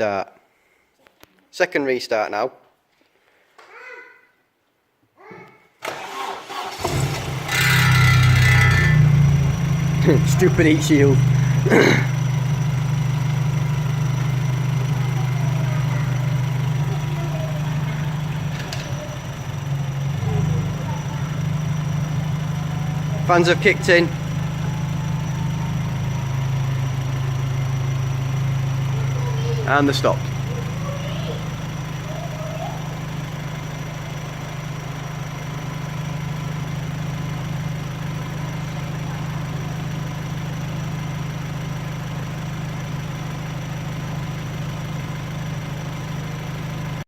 Start. Second restart now. Stupid heat shield. Fans have kicked in. And they're stopped.